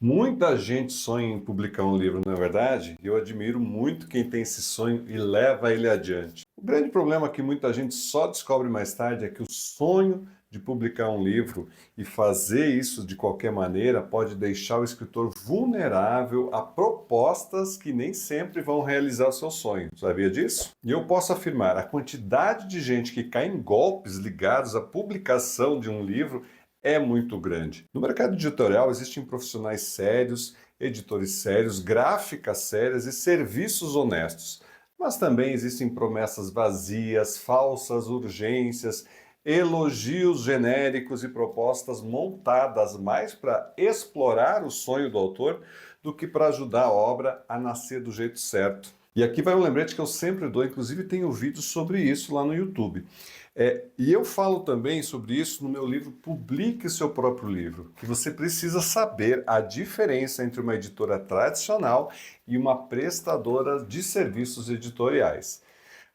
Muita gente sonha em publicar um livro, não é verdade? E eu admiro muito quem tem esse sonho e leva ele adiante. O grande problema que muita gente só descobre mais tarde é que o sonho de publicar um livro e fazer isso de qualquer maneira pode deixar o escritor vulnerável a propostas que nem sempre vão realizar o seu sonho. Sabia disso? E eu posso afirmar, a quantidade de gente que cai em golpes ligados à publicação de um livro é muito grande. No mercado editorial existem profissionais sérios, editores sérios, gráficas sérias e serviços honestos. Mas também existem promessas vazias, falsas urgências, elogios genéricos e propostas montadas mais para explorar o sonho do autor do que para ajudar a obra a nascer do jeito certo. E aqui vai um lembrete que eu sempre dou, inclusive tenho vídeos sobre isso lá no YouTube. E eu falo também sobre isso no meu livro Publique Seu Próprio Livro, que você precisa saber a diferença entre uma editora tradicional e uma prestadora de serviços editoriais.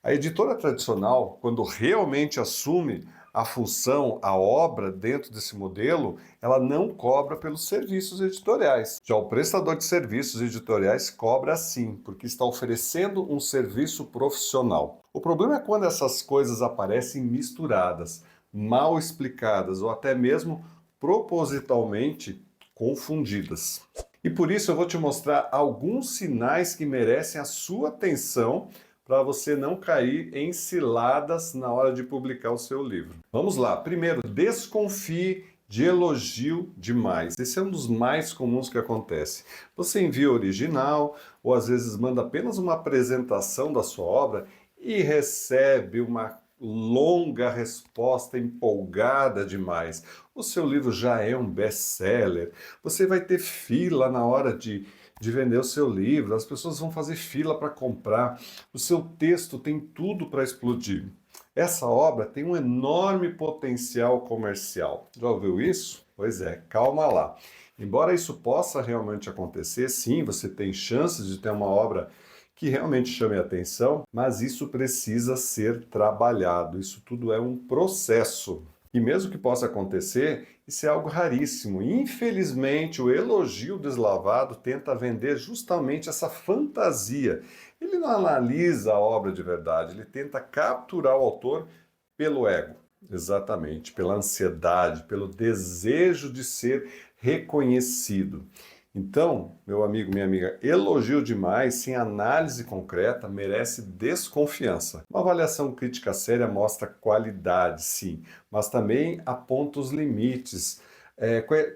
A editora tradicional, quando realmente assume a função, a obra dentro desse modelo, ela não cobra pelos serviços editoriais. Já o prestador de serviços editoriais cobra sim, porque está oferecendo um serviço profissional. O problema é quando essas coisas aparecem misturadas, mal explicadas ou até mesmo propositalmente confundidas. E por isso eu vou te mostrar alguns sinais que merecem a sua atenção para você não cair em ciladas na hora de publicar o seu livro. Vamos lá. Primeiro, desconfie de elogio demais. Esse é um dos mais comuns que acontece. Você envia o original ou às vezes manda apenas uma apresentação da sua obra e recebe uma longa resposta empolgada demais. O seu livro já é um best-seller. Você vai ter fila na hora de vender o seu livro, as pessoas vão fazer fila para comprar, o seu texto tem tudo para explodir. Essa obra tem um enorme potencial comercial. Já ouviu isso? Pois é, calma lá. Embora isso possa realmente acontecer, sim, você tem chances de ter uma obra que realmente chame a atenção, mas isso precisa ser trabalhado. Isso tudo é um processo. E mesmo que possa acontecer, isso é algo raríssimo. Infelizmente, o elogio deslavado tenta vender justamente essa fantasia. Ele não analisa a obra de verdade, ele tenta capturar o autor pelo ego, exatamente, pela ansiedade, pelo desejo de ser reconhecido. Então, meu amigo, minha amiga, elogio demais, sem análise concreta, merece desconfiança. Uma avaliação crítica séria mostra qualidade, sim, mas também aponta os limites.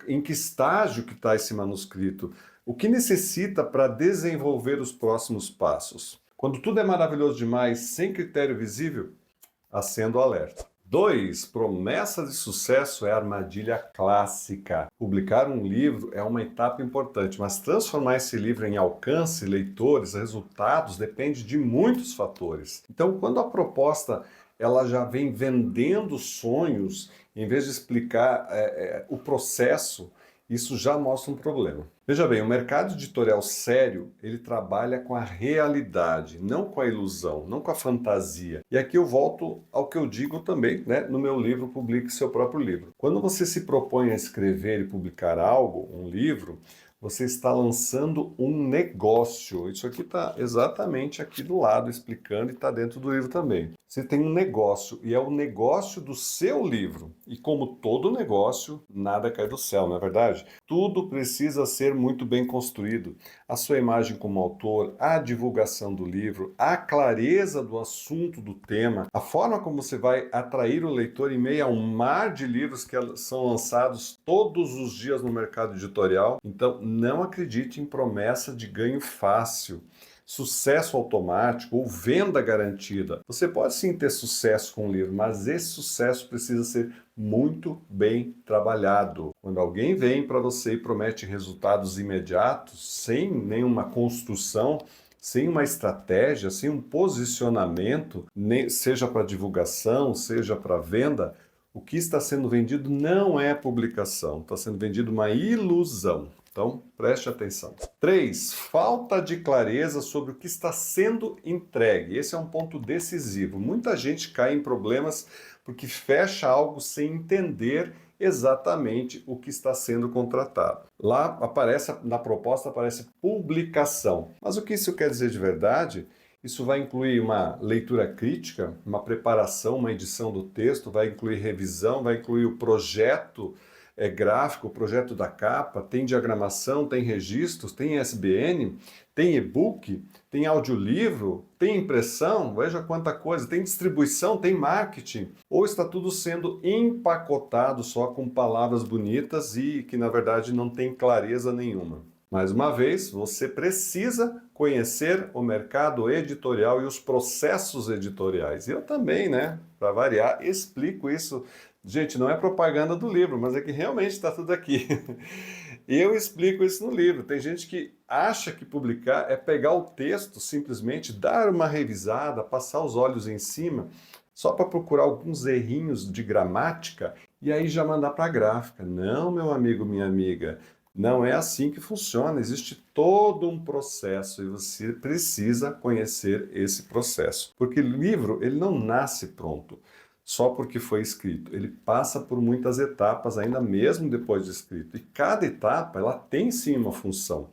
Em que estágio que está esse manuscrito? O que necessita para desenvolver os próximos passos? Quando tudo é maravilhoso demais, sem critério visível, acendo o alerta. 2. Promessa de sucesso é armadilha clássica. Publicar um livro é uma etapa importante, mas transformar esse livro em alcance, leitores, resultados, depende de muitos fatores. Então, quando a proposta ela já vem vendendo sonhos, em vez de explicar o processo, isso já mostra um problema. Veja bem, o mercado editorial sério, ele trabalha com a realidade, não com a ilusão, não com a fantasia. E aqui eu volto ao que eu digo também, né, no meu livro Publique Seu Próprio Livro. Quando você se propõe a escrever e publicar algo, um livro, você está lançando um negócio. Isso aqui está exatamente aqui do lado explicando e está dentro do livro também. Você tem um negócio e é o negócio do seu livro. E como todo negócio, nada cai do céu, não é verdade? Tudo precisa ser muito bem construído. A sua imagem como autor, a divulgação do livro, a clareza do assunto, do tema, a forma como você vai atrair o leitor em meio a um mar de livros que são lançados todos os dias no mercado editorial. Então, não acredite em promessa de ganho fácil, sucesso automático ou venda garantida. Você pode sim ter sucesso com o livro, mas esse sucesso precisa ser muito bem trabalhado. Quando alguém vem para você e promete resultados imediatos, sem nenhuma construção, sem uma estratégia, sem um posicionamento, seja para divulgação, seja para venda, o que está sendo vendido não é publicação, está sendo vendido uma ilusão. Então, preste atenção. 3. Falta de clareza sobre o que está sendo entregue. Esse é um ponto decisivo. Muita gente cai em problemas porque fecha algo sem entender exatamente o que está sendo contratado. Lá aparece, na proposta aparece publicação. Mas o que isso quer dizer de verdade? Isso vai incluir uma leitura crítica, uma preparação, uma edição do texto, vai incluir revisão, vai incluir o projeto gráfico, o projeto da capa, tem diagramação, tem registros, tem ISBN, tem e-book, tem audiolivro, tem impressão, veja quanta coisa, tem distribuição, tem marketing, ou está tudo sendo empacotado só com palavras bonitas e que na verdade não tem clareza nenhuma. Mais uma vez, você precisa conhecer o mercado editorial e os processos editoriais. Eu também, né? Para variar, explico isso. Gente, não é propaganda do livro, mas é que realmente está tudo aqui. Eu explico isso no livro. Tem gente que acha que publicar é pegar o texto, simplesmente dar uma revisada, passar os olhos em cima, só para procurar alguns errinhos de gramática e aí já mandar para a gráfica. Não, meu amigo, minha amiga. Não é assim que funciona, existe todo um processo e você precisa conhecer esse processo. Porque o livro, ele não nasce pronto, só porque foi escrito. Ele passa por muitas etapas, ainda mesmo depois de escrito. E cada etapa, ela tem sim uma função.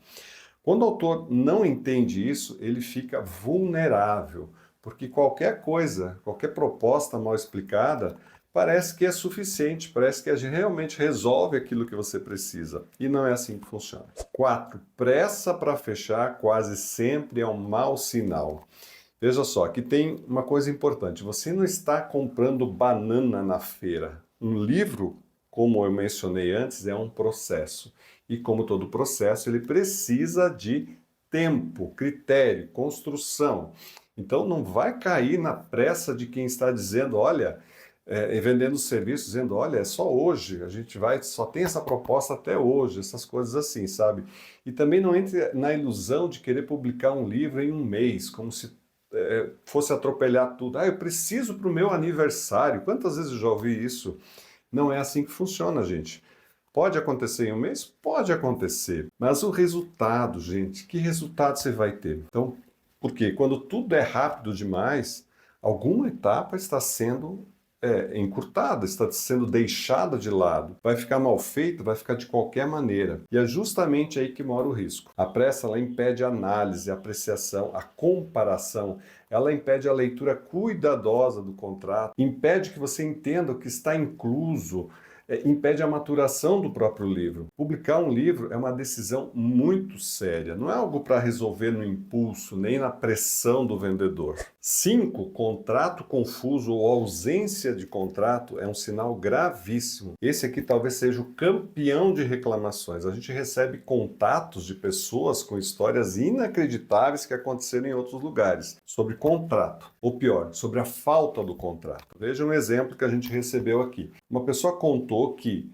Quando o autor não entende isso, ele fica vulnerável, porque qualquer coisa, qualquer proposta mal explicada, parece que é suficiente, parece que a gente realmente resolve aquilo que você precisa. E não é assim que funciona. 4. Pressa para fechar quase sempre é um mau sinal. Veja só, aqui tem uma coisa importante. Você não está comprando banana na feira. Um livro, como eu mencionei antes, é um processo. E como todo processo, ele precisa de tempo, critério, construção. Então não vai cair na pressa de quem está dizendo, olha, vendendo serviços, dizendo, olha, é só hoje, a gente vai, só tem essa proposta até hoje, essas coisas assim, sabe? E também não entre na ilusão de querer publicar um livro em um mês, como se fosse atropelar tudo. Ah, eu preciso para o meu aniversário. Quantas vezes eu já ouvi isso? Não é assim que funciona, gente. Pode acontecer em um mês? Pode acontecer. Mas o resultado, gente, que resultado você vai ter? Então, porque quando tudo é rápido demais, alguma etapa está sendo encurtada, está sendo deixada de lado. Vai ficar mal feito, vai ficar de qualquer maneira. E é justamente aí que mora o risco. A pressa, ela impede a análise, a apreciação, a comparação. Ela impede a leitura cuidadosa do contrato, impede que você entenda o que está incluso, impede a maturação do próprio livro. Publicar um livro é uma decisão muito séria, não é algo para resolver no impulso, nem na pressão do vendedor. 5. Contrato confuso ou ausência de contrato é um sinal gravíssimo. Esse aqui talvez seja o campeão de reclamações. A gente recebe contatos de pessoas com histórias inacreditáveis que aconteceram em outros lugares sobre contrato, ou pior, sobre a falta do contrato. Veja um exemplo que a gente recebeu aqui. Uma pessoa contou que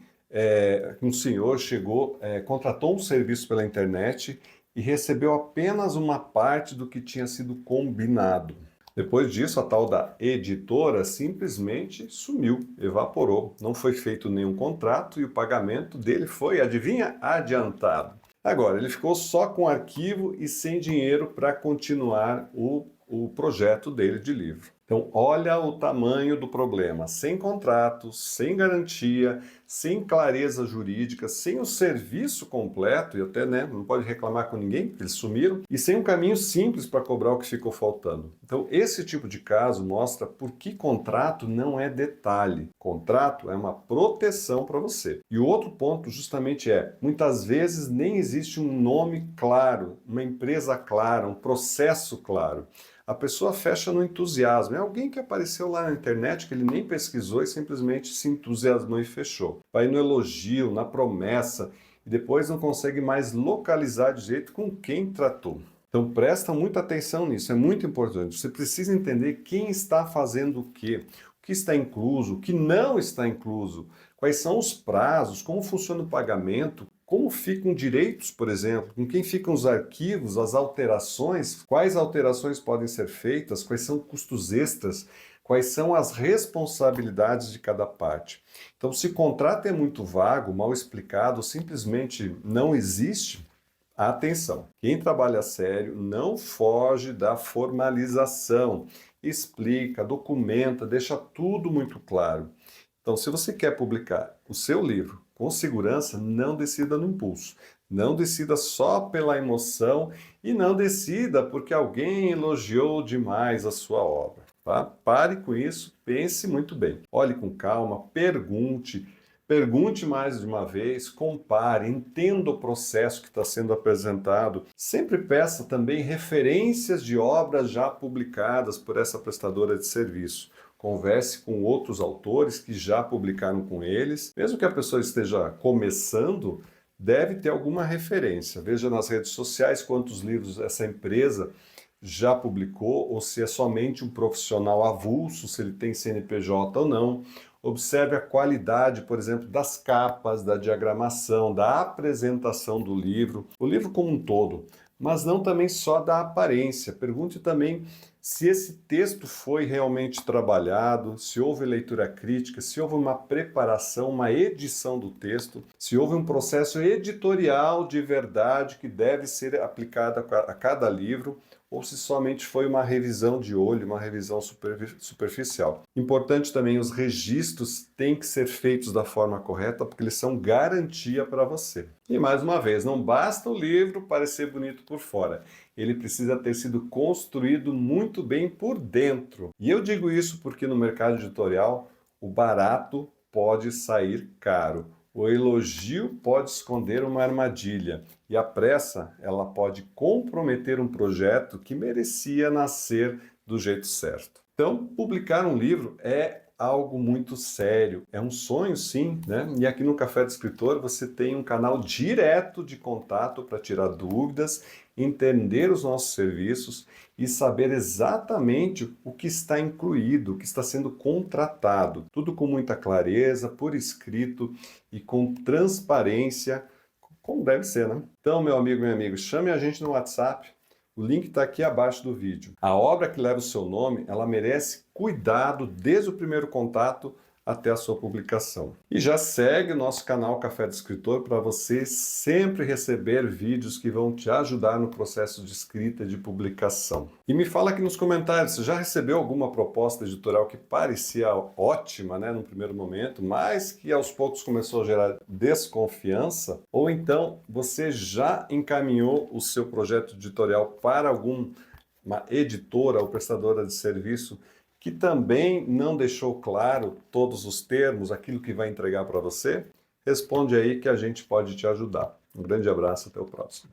um senhor chegou, contratou um serviço pela internet e recebeu apenas uma parte do que tinha sido combinado. Depois disso, a tal da editora simplesmente sumiu, evaporou. Não foi feito nenhum contrato e o pagamento dele foi, adivinha, adiantado. Agora, ele ficou só com arquivo e sem dinheiro para continuar o projeto dele de livro. Então, olha o tamanho do problema. Sem contrato, sem garantia, sem clareza jurídica, sem o serviço completo, e até não pode reclamar com ninguém, porque eles sumiram, e sem um caminho simples para cobrar o que ficou faltando. Então, esse tipo de caso mostra por que contrato não é detalhe. Contrato é uma proteção para você. E o outro ponto justamente muitas vezes nem existe um nome claro, uma empresa clara, um processo claro. A pessoa fecha no entusiasmo. É alguém que apareceu lá na internet que ele nem pesquisou e simplesmente se entusiasmou e fechou. Vai no elogio, na promessa e depois não consegue mais localizar de jeito com quem tratou. Então presta muita atenção nisso, é muito importante. Você precisa entender quem está fazendo o que está incluso, o que não está incluso, quais são os prazos, como funciona o pagamento, como ficam direitos, por exemplo, com quem ficam os arquivos, as alterações, quais alterações podem ser feitas, quais são custos extras, quais são as responsabilidades de cada parte. Então, se o contrato é muito vago, mal explicado, simplesmente não existe, atenção. Quem trabalha sério não foge da formalização, explica, documenta, deixa tudo muito claro. Então, se você quer publicar o seu livro com segurança, não decida no impulso. Não decida só pela emoção e não decida porque alguém elogiou demais a sua obra. Tá? Pare com isso, pense muito bem. Olhe com calma, pergunte mais de uma vez, compare, entenda o processo que está sendo apresentado. Sempre peça também referências de obras já publicadas por essa prestadora de serviço. Converse com outros autores que já publicaram com eles. Mesmo que a pessoa esteja começando, deve ter alguma referência. Veja nas redes sociais quantos livros essa empresa já publicou, ou se é somente um profissional avulso, se ele tem CNPJ ou não. Observe a qualidade, por exemplo, das capas, da diagramação, da apresentação do livro, o livro como um todo, mas não também só da aparência. Pergunte também se esse texto foi realmente trabalhado, se houve leitura crítica, se houve uma preparação, uma edição do texto, se houve um processo editorial de verdade que deve ser aplicado a cada livro, ou se somente foi uma revisão de olho, uma revisão superficial. Importante também, os registros têm que ser feitos da forma correta, porque eles são garantia para você. E mais uma vez, não basta o livro parecer bonito por fora, ele precisa ter sido construído muito bem por dentro. E eu digo isso porque no mercado editorial, o barato pode sair caro. O elogio pode esconder uma armadilha e a pressa, ela pode comprometer um projeto que merecia nascer do jeito certo. Então, publicar um livro é algo muito sério, é um sonho sim, né? E aqui no Café do Escritor você tem um canal direto de contato para tirar dúvidas, entender os nossos serviços e saber exatamente o que está incluído, o que está sendo contratado. Tudo com muita clareza, por escrito e com transparência, como deve ser, né? Então, meu amigo, minha amiga, chame a gente no WhatsApp. O link está aqui abaixo do vídeo. A obra que leva o seu nome, ela merece cuidado desde o primeiro contato até a sua publicação. E já segue o nosso canal Café do Escritor para você sempre receber vídeos que vão te ajudar no processo de escrita e de publicação. E me fala aqui nos comentários, você já recebeu alguma proposta editorial que parecia ótima, né, no primeiro momento, mas que aos poucos começou a gerar desconfiança? Ou então você já encaminhou o seu projeto editorial para alguma editora ou prestadora de serviço que também não deixou claro todos os termos, aquilo que vai entregar para você? Responde aí que a gente pode te ajudar. Um grande abraço, até o próximo.